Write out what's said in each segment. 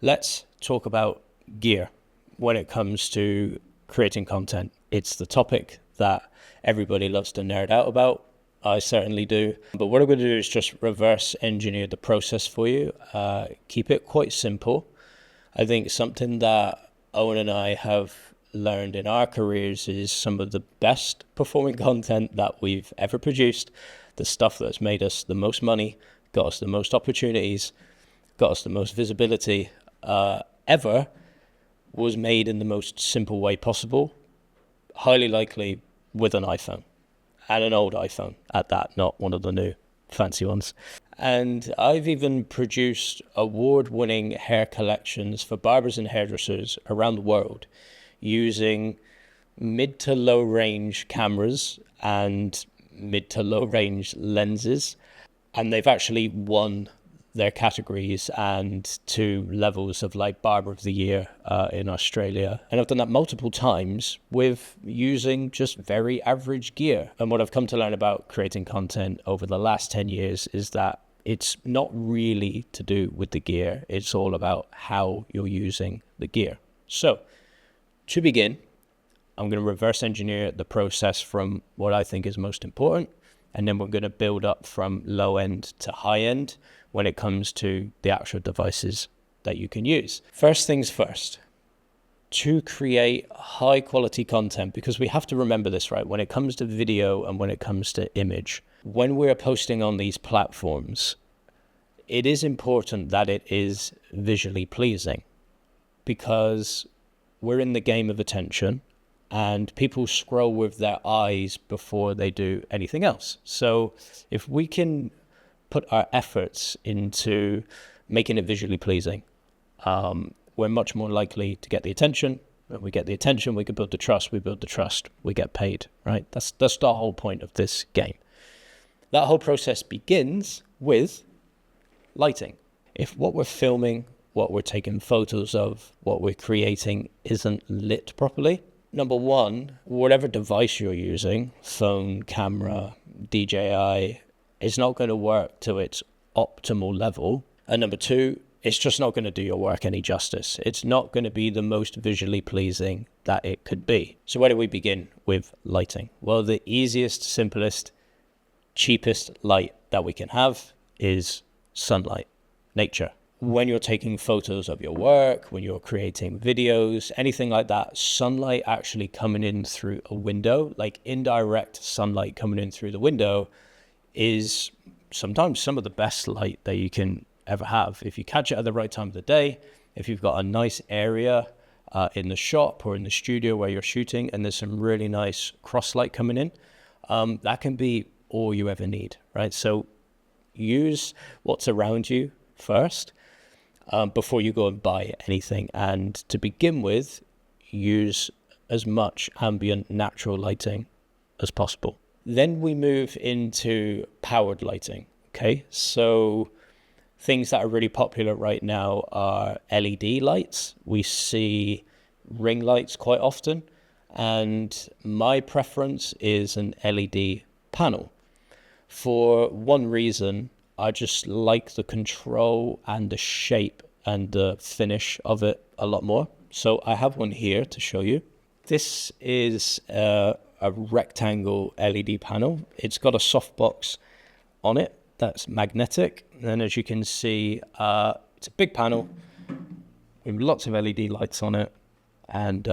Let's talk about gear when it comes to creating content. It's the topic that everybody loves to nerd out about. I certainly do. But what I'm going to do is just reverse engineer the process for you. Keep it quite simple. I think something that Owen and I have learned in our careers is some of the best performing content that we've ever produced, the stuff that's made us the most money, got us the most opportunities, got us the most visibility ever, was made in the most simple way possible, highly likely with an iPhone, and an old iPhone at that, not one of the new fancy ones. And I've even produced award-winning hair collections for barbers and hairdressers around the world using mid to low range cameras and mid to low range lenses. And they've actually won their categories and 2 levels of like Barber of the Year in Australia. And I've done that multiple times with using just very average gear. And what I've come to learn about creating content over the last 10 years is that it's not really to do with the gear. It's all about how you're using the gear. So to begin, I'm going to reverse engineer the process from what I think is most important. And then we're going to build up from low end to high end when it comes to the actual devices that you can use. First things first, to create high quality content, because we have to remember this, right? When it comes to video and when it comes to image, when we're posting on these platforms, it is important that it is visually pleasing, because we're in the game of attention and people scroll with their eyes before they do anything else. So if we can put our efforts into making it visually pleasing, we're much more likely to get the attention. When we get the attention, we can build the trust. We build the trust, we get paid, right? That's the whole point of this game. That whole process begins with lighting. If what we're filming, what we're taking photos of, what we're creating isn't lit properly, number one, whatever device you're using, phone, camera, DJI, it's not going to work to its optimal level. And number two, it's just not going to do your work any justice. It's not going to be the most visually pleasing that it could be. So where do we begin with lighting? Well, the easiest, simplest, cheapest light that we can have is sunlight, nature. When you're taking photos of your work, when you're creating videos, anything like that, sunlight actually coming in through a window, like indirect sunlight coming in through the window, is sometimes some of the best light that you can ever have. If you catch it at the right time of the day, if you've got a nice area in the shop or in the studio where you're shooting and there's some really nice cross light coming in, that can be all you ever need, right? So use what's around you first before you go and buy anything. And to begin with, use as much ambient natural lighting as possible. Then we move into powered lighting, okay? So things that are really popular right now are LED lights. We see ring lights quite often, and my preference is an LED panel. For one reason, I just like the control and the shape and the finish of it a lot more. So I have one here to show you. This is a rectangle LED panel. It's got a softbox on it that's magnetic. And as you can see, it's a big panel with lots of LED lights on it. And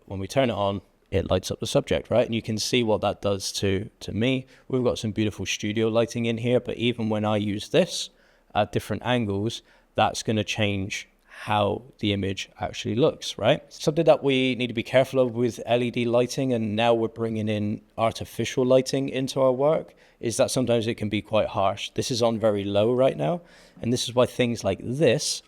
when we turn it on, it lights up the subject, right? And you can see what that does to me. We've got some beautiful studio lighting in here, but even when I use this at different angles, that's going to change how the image actually looks, right? Something that we need to be careful of with LED lighting, and now we're bringing in artificial lighting into our work, is that sometimes it can be quite harsh. This is on very low right now, and this is why things like this,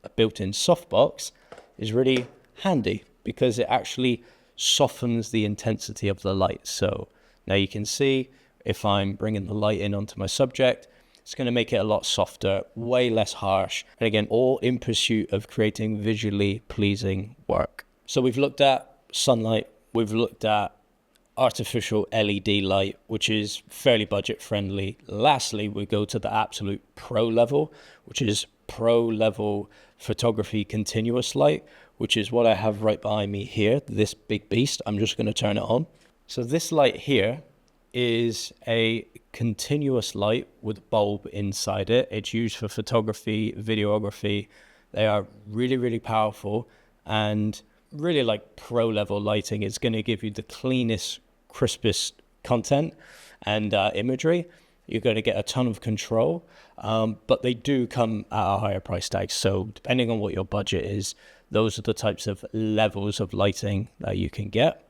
a built-in softbox, is really handy, because it actually softens the intensity of the light. So now you can see if I'm bringing the light in onto my subject, it's going to make it a lot softer, way less harsh. And again, all in pursuit of creating visually pleasing work. So we've looked at sunlight, we've looked at artificial LED light, which is fairly budget friendly. Lastly, we go to the absolute pro level, which is pro level photography continuous light, which is what I have right behind me here, this big beast. I'm just going to turn it on. So this light here is a continuous light with a bulb inside it. It's used for photography, videography. They are really, really powerful and really like pro level lighting. It's going to give you the cleanest, crispest content and imagery. You're going to get a ton of control, but they do come at a higher price tag. So depending on what your budget is, those are the types of levels of lighting that you can get.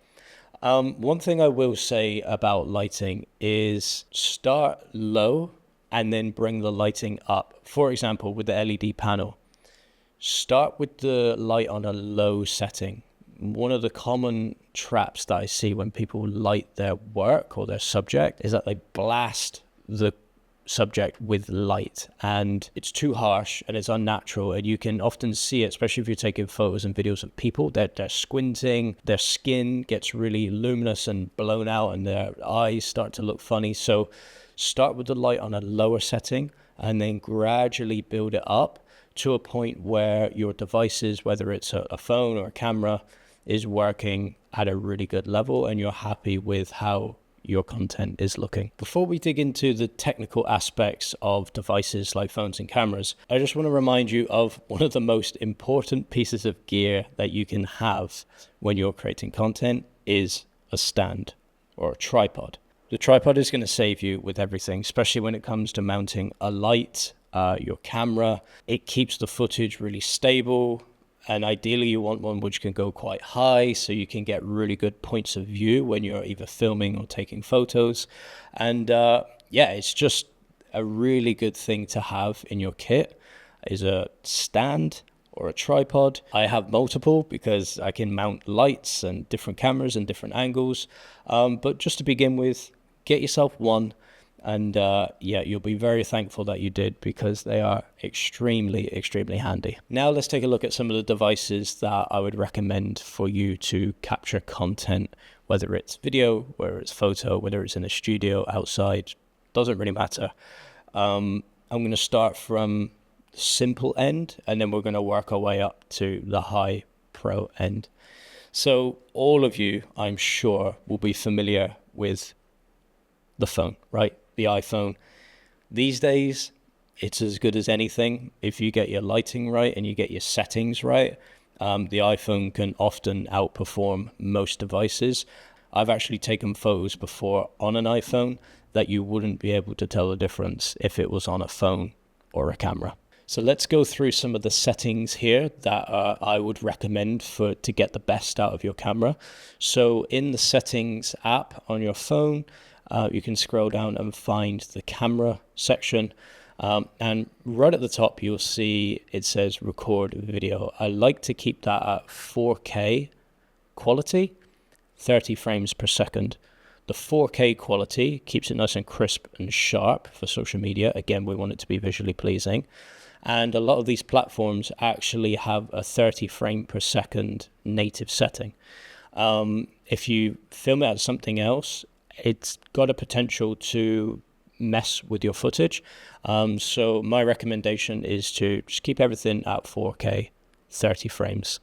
One thing I will say about lighting is start low and then bring the lighting up. For example, with the LED panel, start with the light on a low setting. One of the common traps that I see when people light their work or their subject is that they blast the subject with light, and it's too harsh and it's unnatural, and you can often see it, especially if you're taking photos and videos of people, they're squinting, their skin gets really luminous and blown out and their eyes start to look funny. So start with the light on a lower setting and then gradually build it up to a point where your devices, whether it's a phone or a camera, is working at a really good level and you're happy with how your content is looking. Before we dig into the technical aspects of devices like phones and cameras, I just want to remind you of one of the most important pieces of gear that you can have when you're creating content is a stand or a tripod. The tripod is going to save you with everything, especially when it comes to mounting a light, your camera. It keeps the footage really stable. And ideally you want one which can go quite high so you can get really good points of view when you're either filming or taking photos. And yeah, it's just a really good thing to have in your kit is a stand or a tripod. I have multiple because I can mount lights and different cameras and different angles. But just to begin with, get yourself one. And yeah, you'll be very thankful that you did because they are extremely, extremely handy. Now let's take a look at some of the devices that I would recommend for you to capture content, whether it's video, whether it's photo, whether it's in a studio, outside, doesn't really matter. I'm going to start from the simple end and then we're going to work our way up to the high pro end. So all of you, I'm sure, will be familiar with the phone, right? The iPhone. These days, it's as good as anything. If you get your lighting right and you get your settings right, the iPhone can often outperform most devices. I've actually taken photos before on an iPhone that you wouldn't be able to tell the difference if it was on a phone or a camera. So let's go through some of the settings here that I would recommend to get the best out of your camera. So in the settings app on your phone, you can scroll down and find the camera section. And right at the top, you'll see it says record video. I like to keep that at 4K quality, 30 frames per second. The 4K quality keeps it nice and crisp and sharp for social media. Again, we want it to be visually pleasing. And a lot of these platforms actually have a 30 frame per second native setting. If you film it as something else, it's got a potential to mess with your footage. So my recommendation is to just keep everything at 4K, 30 frames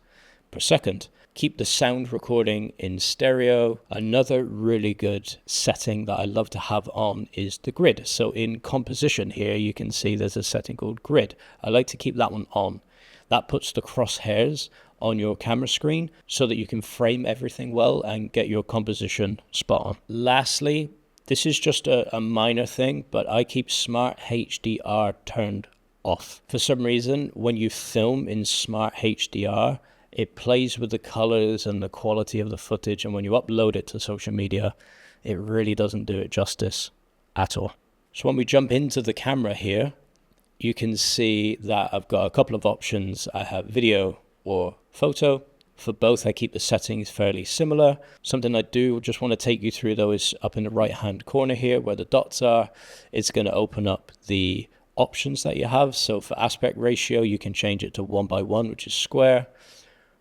per second. Keep the sound recording in stereo. Another really good setting that I love to have on is the grid. So in composition here, you can see there's a setting called grid. I like to keep that one on. That puts the crosshairs on your camera screen so that you can frame everything well and get your composition spot on. Lastly, this is just a minor thing, but I keep Smart HDR turned off. For some reason, when you film in Smart HDR, it plays with the colors and the quality of the footage, and when you upload it to social media, it really doesn't do it justice at all. So when we jump into the camera here, you can see that I've got a couple of options. I have video or photo. For both, I keep the settings fairly similar. Something I do just want to take you through though is up in the right hand corner here where the dots are. It's going to open up the options that you have. So for aspect ratio, you can change it to 1:1, which is square,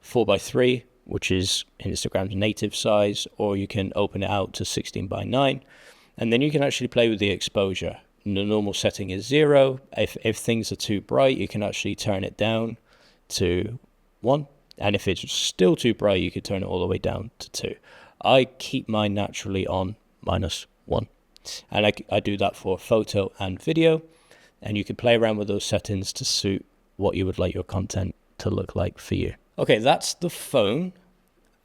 4:3, which is Instagram's native size, or you can open it out to 16:9. And then you can actually play with the exposure. The normal setting is 0. If things are too bright, you can actually turn it down to 1. And if it's still too bright, you could turn it all the way down to 2. I keep mine naturally on -1. And I do that for photo and video. And you can play around with those settings to suit what you would like your content to look like for you. Okay, that's the phone.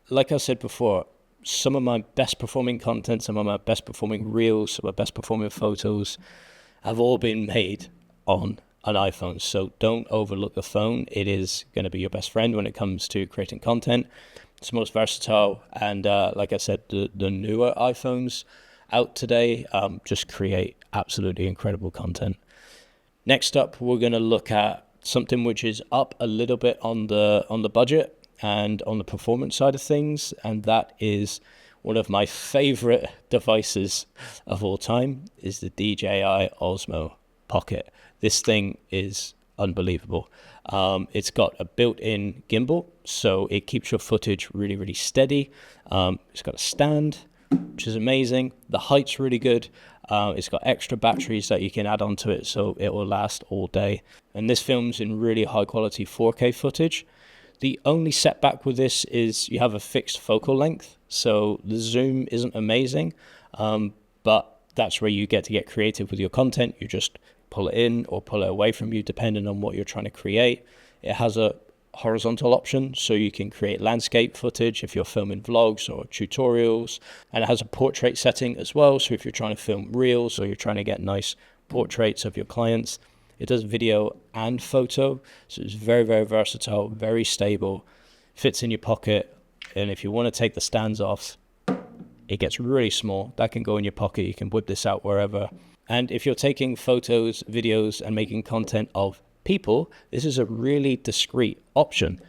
Like I said before, some of my best performing content, some of my best performing reels, some of my best performing photos have all been made on an iPhone. So don't overlook the phone. It is going to be your best friend when it comes to creating content. It's most versatile. And like I said, the newer iPhones out today just create absolutely incredible content. Next up, we're going to look at something which is up a little bit on the budget and on the performance side of things, and that is one of my favorite devices of all time is the DJI Osmo Pocket. This thing is unbelievable. It's got a built-in gimbal, so it keeps your footage really, really steady. It's got a stand, which is amazing. The height's really good. It's got extra batteries that you can add onto it, so it will last all day. And this films in really high quality 4K footage. The only setback with this is you have a fixed focal length, so the zoom isn't amazing, but that's where you get to get creative with your content. You just pull it in or pull it away from you, depending on what you're trying to create. It has a horizontal option, so you can create landscape footage if you're filming vlogs or tutorials, and it has a portrait setting as well, so if you're trying to film reels or you're trying to get nice portraits of your clients. It does video and photo, so it's very, very versatile, very stable, fits in your pocket, and if you want to take the stands off, it gets really small. That can go in your pocket. You can whip this out wherever. And if you're taking photos, videos, and making content of people, this is a really discreet option.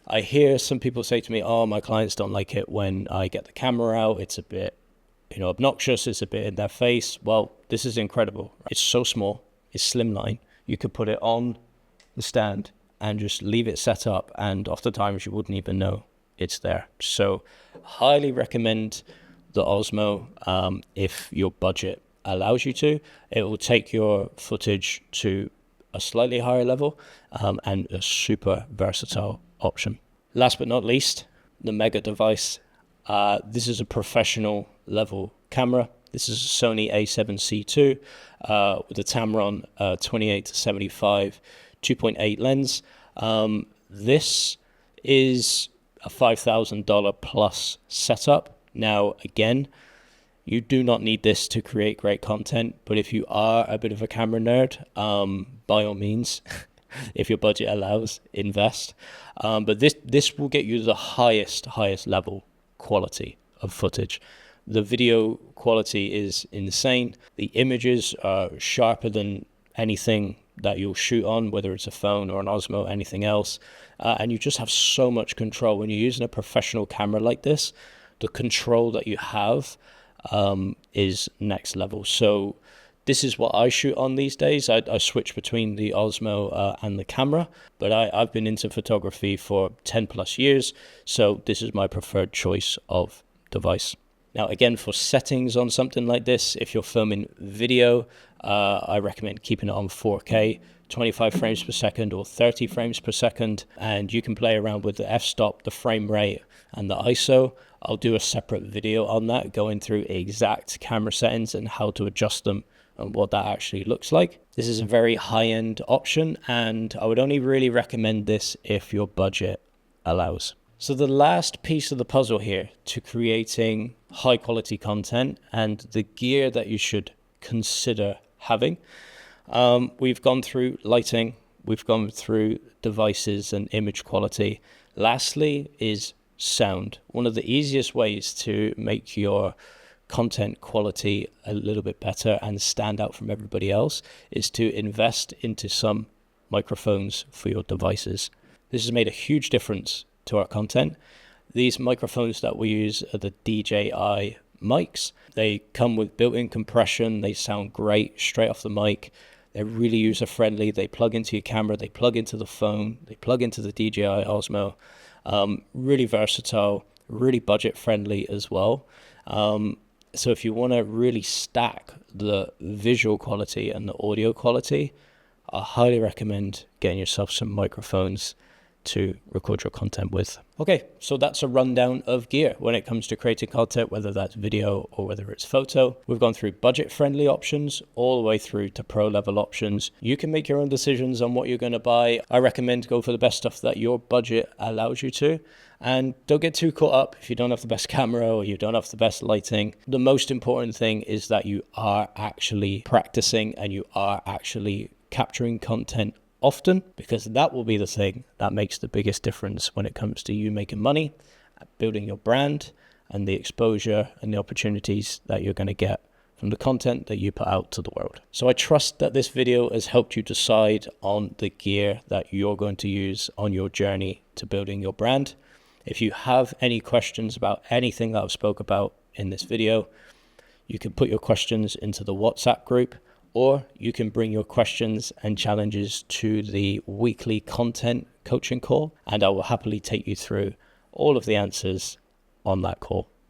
I hear some people say to me, oh, my clients don't like it when I get the camera out. It's a bit, obnoxious. It's a bit in their face. Well, this is incredible. It's so small. It's slimline. You could put it on the stand and just leave it set up, and oftentimes you wouldn't even know it's there. So highly recommend the Osmo if your budget allows you to. It will take your footage to a slightly higher level and a super versatile option. Last but not least, the mega device. This is a professional level camera. This is a Sony A7C2 with a Tamron 28-75 2.8 lens. This is a $5,000 plus setup. Now, again, you do not need this to create great content, but if you are a bit of a camera nerd, by all means, if your budget allows, invest. But this will get you the highest level quality of footage. The video quality is insane. The images are sharper than anything that you'll shoot on, whether it's a phone or an Osmo, anything else. And you just have so much control. When you're using a professional camera like this, the control that you have is next level. So this is what I shoot on these days. I switch between the Osmo and the camera, but I've been into photography for 10 plus years. So this is my preferred choice of device. Now, again, for settings on something like this, if you're filming video, I recommend keeping it on 4K, 25 frames per second or 30 frames per second. And you can play around with the f-stop, the frame rate, and the ISO. I'll do a separate video on that, going through exact camera settings and how to adjust them and what that actually looks like. This is a very high-end option, and I would only really recommend this if your budget allows. So the last piece of the puzzle here to creating high quality content and the gear that you should consider having. We've gone through lighting, we've gone through devices and image quality. Lastly is sound. One of the easiest ways to make your content quality a little bit better and stand out from everybody else is to invest into some microphones for your devices. This has made a huge difference to our content. These microphones that we use are the DJI mics. They come with built-in compression. They sound great straight off the mic. They're really user-friendly. They plug into your camera. They plug into the phone. They plug into the DJI Osmo. Really versatile, really budget-friendly as well. So if you want to really stack the visual quality and the audio quality, I highly recommend getting yourself some microphones to record your content with. Okay, so that's a rundown of gear when it comes to creating content, whether that's video or whether it's photo. We've gone through budget-friendly options all the way through to pro-level options. You can make your own decisions on what you're going to buy. I recommend go for the best stuff that your budget allows you to. And don't get too caught up if you don't have the best camera or you don't have the best lighting. The most important thing is that you are actually practicing and you are actually capturing content often, because that will be the thing that makes the biggest difference when it comes to you making money, building your brand, and the exposure and the opportunities that you're going to get from the content that you put out to the world. So I trust that this video has helped you decide on the gear that you're going to use on your journey to building your brand. If you have any questions about anything that I've spoke about in this video, you can put your questions into the WhatsApp group, or you can bring your questions and challenges to the weekly content coaching call, and I will happily take you through all of the answers on that call.